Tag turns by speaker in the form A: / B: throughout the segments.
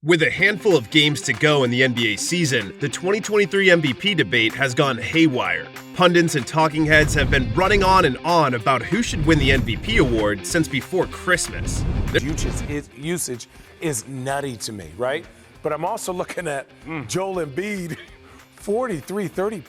A: With a handful of games to go in the NBA season, the 2023 MVP debate has gone haywire. Pundits and talking heads have been running on and on about who should win the MVP award since before Christmas.
B: His usage is nutty to me, right? But I'm also looking at Joel Embiid, 43, 30.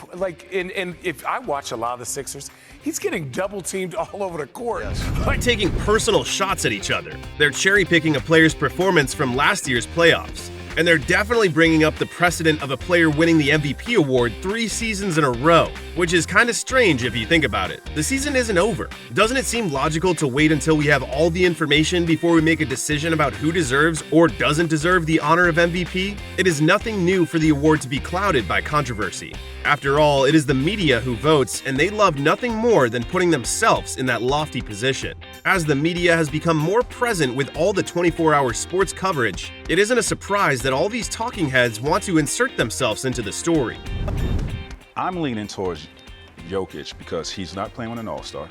B: And if I watch a lot of the Sixers, he's getting double teamed all over the court.
A: By taking personal shots at each other, they're cherry-picking a player's performance from last year's playoffs. And they're definitely bringing up the precedent of a player winning the MVP award 3 seasons in a row, which is kind of strange if you think about it. The season isn't over. Doesn't it seem logical to wait until we have all the information before we make a decision about who deserves or doesn't deserve the honor of MVP? It is nothing new for the award to be clouded by controversy. After all, it is the media who votes, and they love nothing more than putting themselves in that lofty position. As the media has become more present with all the 24-hour sports coverage, it isn't a surprise that all these talking heads want to insert themselves into the story.
C: I'm leaning towards Jokic because he's not playing with an all-star.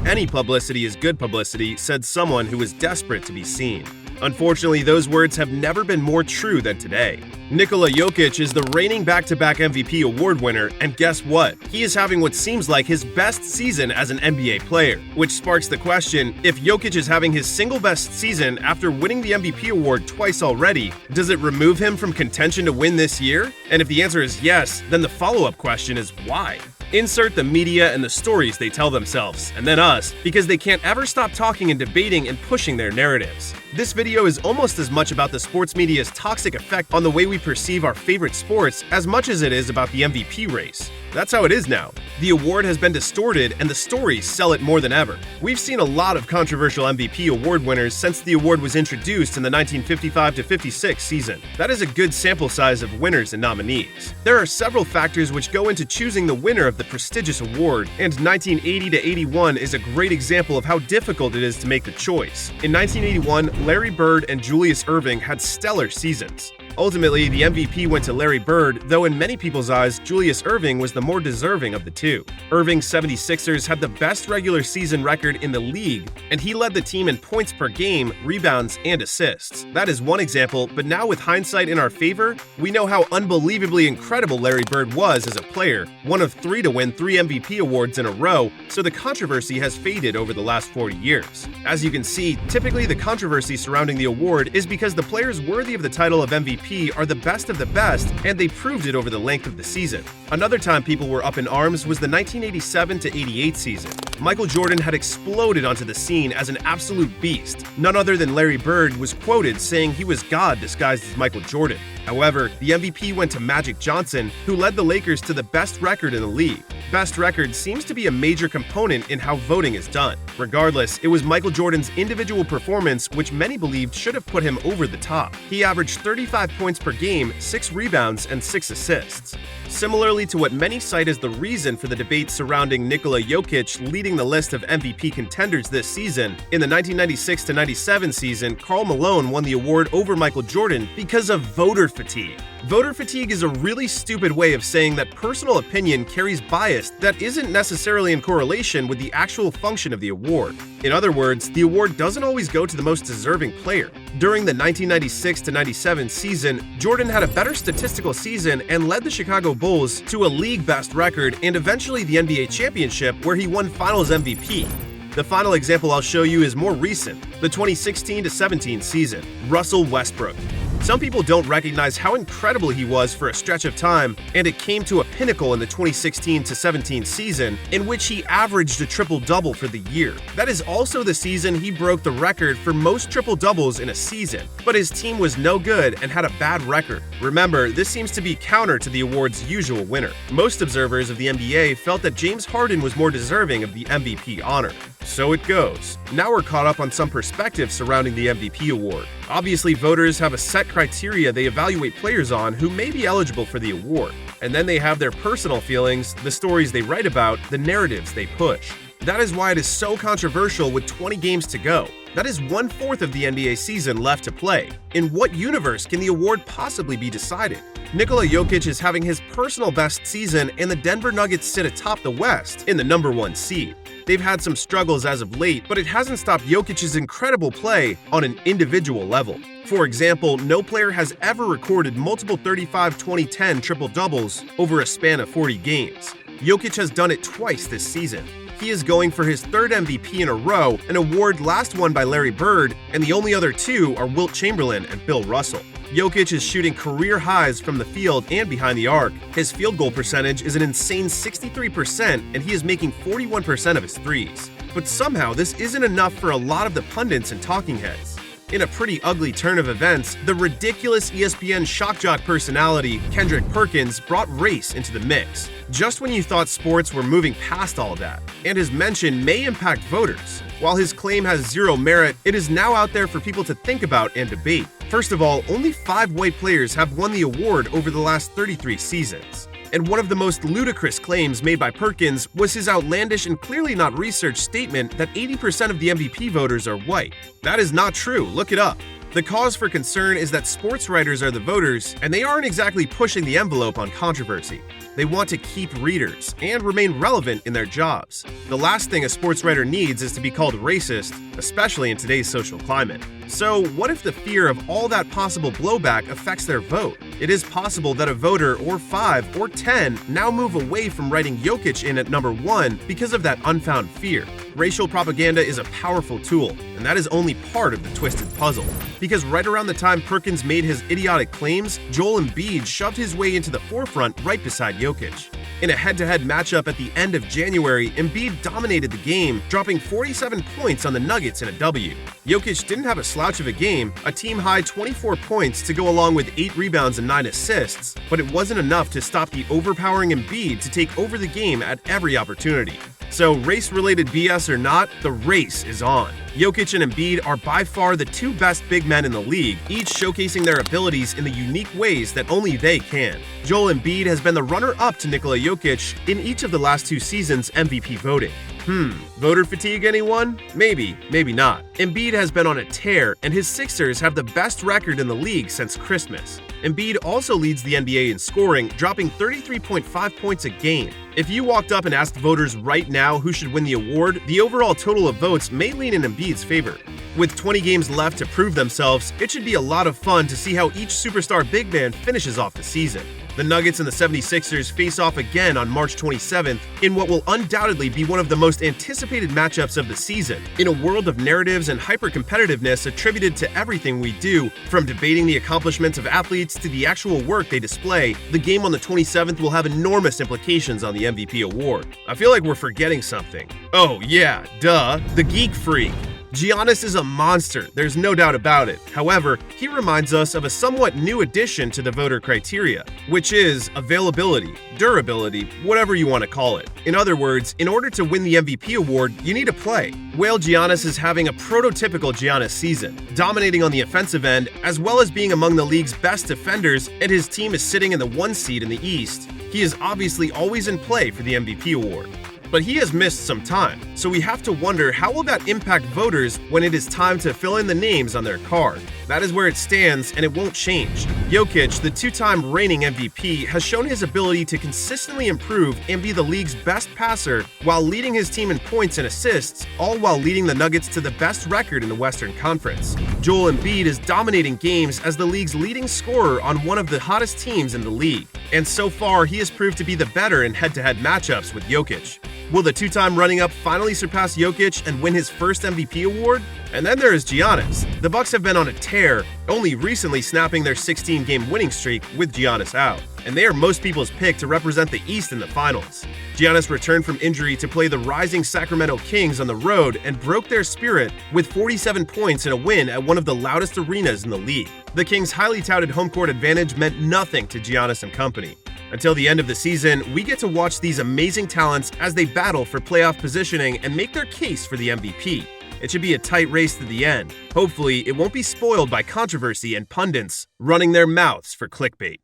A: Any publicity is good publicity, said someone who was desperate to be seen. Unfortunately, those words have never been more true than today. Nikola Jokic is the reigning back-to-back MVP award winner, and guess what? He is having what seems like his best season as an NBA player, which sparks the question, if Jokic is having his single best season after winning the MVP award twice already, does it remove him from contention to win this year? And if the answer is yes, then the follow-up question is why? Insert the media and the stories they tell themselves, and then us, because they can't ever stop talking and debating and pushing their narratives. This video is almost as much about the sports media's toxic effect on the way we perceive our favorite sports as much as it is about the MVP race. That's how it is now. The award has been distorted and the stories sell it more than ever. We've seen a lot of controversial MVP award winners since the award was introduced in the 1955-56 season. That is a good sample size of winners and nominees. There are several factors which go into choosing the winner of the prestigious award, and 1980-81 is a great example of how difficult it is to make the choice. In 1981, Larry Bird and Julius Erving had stellar seasons. Ultimately, the MVP went to Larry Bird, though in many people's eyes, Julius Erving was the more deserving of the two. Erving's 76ers had the best regular season record in the league, and he led the team in points per game, rebounds, and assists. That is one example, but now with hindsight in our favor, we know how unbelievably incredible Larry Bird was as a player, one of 3 to win 3 MVP awards in a row, so the controversy has faded over the last 40 years. As you can see, typically the controversy surrounding the award is because the players worthy of the title of MVP are the best of the best, and they proved it over the length of the season. Another time people were up in arms was the 1987-88 season. Michael Jordan had exploded onto the scene as an absolute beast. None other than Larry Bird was quoted saying he was God disguised as Michael Jordan. However, the MVP went to Magic Johnson, who led the Lakers to the best record in the league. Best record seems to be a major component in how voting is done. Regardless, it was Michael Jordan's individual performance which many believed should have put him over the top. He averaged 35 points per game, 6 rebounds, and 6 assists. Similarly to what many cite as the reason for the debate surrounding Nikola Jokic leading the list of MVP contenders this season, in the 1996-97 season, Karl Malone won the award over Michael Jordan because of voter fatigue. Voter fatigue is a really stupid way of saying that personal opinion carries bias that isn't necessarily in correlation with the actual function of the award. In other words, the award doesn't always go to the most deserving player. During the 1996-97 season, Jordan had a better statistical season and led the Chicago Bulls to a league-best record and eventually the NBA championship, where he won Finals MVP. The final example I'll show you is more recent, the 2016-17 season, Russell Westbrook. Some people don't recognize how incredible he was for a stretch of time, and it came to a pinnacle in the 2016-17 season, in which he averaged a triple-double for the year. That is also the season he broke the record for most triple-doubles in a season, but his team was no good and had a bad record. Remember, this seems to be counter to the award's usual winner. Most observers of the NBA felt that James Harden was more deserving of the MVP honor. So it goes. Now we're caught up on some perspective surrounding the MVP award. Obviously, voters have a set criteria they evaluate players on who may be eligible for the award, and then they have their personal feelings, the stories they write about, the narratives they push. That is why it is so controversial with 20 games to go. That is 1/4 of the NBA season left to play. In what universe can the award possibly be decided? Nikola Jokic is having his personal best season, and the Denver Nuggets sit atop the West in the #1 seed. They've had some struggles as of late, but it hasn't stopped Jokic's incredible play on an individual level. For example, no player has ever recorded multiple 35-20-10 triple-doubles over a span of 40 games. Jokic has done it twice this season. He is going for his 3rd MVP in a row, an award last won by Larry Bird, and the only other two are Wilt Chamberlain and Bill Russell. Jokic is shooting career highs from the field and behind the arc. His field goal percentage is an insane 63%, and he is making 41% of his threes. But somehow, this isn't enough for a lot of the pundits and talking heads. In a pretty ugly turn of events, the ridiculous ESPN shock jock personality, Kendrick Perkins, brought race into the mix, just when you thought sports were moving past all that, and his mention may impact voters. While his claim has zero merit, it is now out there for people to think about and debate. First of all, only 5 white players have won the award over the last 33 seasons. And one of the most ludicrous claims made by Perkins was his outlandish and clearly not researched statement that 80% of the MVP voters are white. That is not true, look it up. The cause for concern is that sports writers are the voters, and they aren't exactly pushing the envelope on controversy. They want to keep readers and remain relevant in their jobs. The last thing a sports writer needs is to be called racist, especially in today's social climate. So what if the fear of all that possible blowback affects their vote? It is possible that a voter, or 5 or 10, now move away from writing Jokic in at #1 because of that unfound fear. Racial propaganda is a powerful tool, and that is only part of the twisted puzzle. Because right around the time Perkins made his idiotic claims, Joel Embiid shoved his way into the forefront right beside Jokic. In a head-to-head matchup at the end of January, Embiid dominated the game, dropping 47 points on the Nuggets in a W. Jokic didn't have a slouch of a game, a team-high 24 points to go along with 8 rebounds and 9 assists, but it wasn't enough to stop the overpowering Embiid to take over the game at every opportunity. So race-related BS or not, the race is on. Jokic and Embiid are by far the 2 best big men in the league, each showcasing their abilities in the unique ways that only they can. Joel Embiid has been the runner-up to Nikola Jokic in each of the last 2 seasons' MVP voting. Voter fatigue, anyone? Maybe, maybe not. Embiid has been on a tear, and his Sixers have the best record in the league since Christmas. Embiid also leads the NBA in scoring, dropping 33.5 points a game. If you walked up and asked voters right now who should win the award, the overall total of votes may lean in Embiid's favor. With 20 games left to prove themselves, it should be a lot of fun to see how each superstar big man finishes off the season. The Nuggets and the 76ers face off again on March 27th in what will undoubtedly be one of the most anticipated matchups of the season. In a world of narratives and hyper-competitiveness attributed to everything we do, from debating the accomplishments of athletes to the actual work they display, the game on the 27th will have enormous implications on the MVP award. I feel like we're forgetting something. Oh yeah, duh, the Geek Freak. Giannis is a monster, there's no doubt about it. However, he reminds us of a somewhat new addition to the voter criteria, which is availability, durability, whatever you want to call it. In other words, in order to win the MVP award, you need to play. Whale Giannis is having a prototypical Giannis season, dominating on the offensive end, as well as being among the league's best defenders, and his team is sitting in the 1 seed in the East. He is obviously always in play for the MVP award. But he has missed some time, so we have to wonder how will that impact voters when it is time to fill in the names on their card. That is where it stands, and it won't change. Jokic, the 2-time reigning MVP, has shown his ability to consistently improve and be the league's best passer while leading his team in points and assists, all while leading the Nuggets to the best record in the Western Conference. Joel Embiid is dominating games as the league's leading scorer on one of the hottest teams in the league, and so far he has proved to be the better in head-to-head matchups with Jokic. Will the 2-time running-up finally surpass Jokic and win his first MVP award? And then there is Giannis. The Bucks have been on a tear, only recently snapping their 16-game winning streak with Giannis out, and they are most people's pick to represent the East in the finals. Giannis returned from injury to play the rising Sacramento Kings on the road and broke their spirit with 47 points in a win at one of the loudest arenas in the league. The Kings' highly touted home court advantage meant nothing to Giannis and company. Until the end of the season, we get to watch these amazing talents as they battle for playoff positioning and make their case for the MVP. It should be a tight race to the end. Hopefully, it won't be spoiled by controversy and pundits running their mouths for clickbait.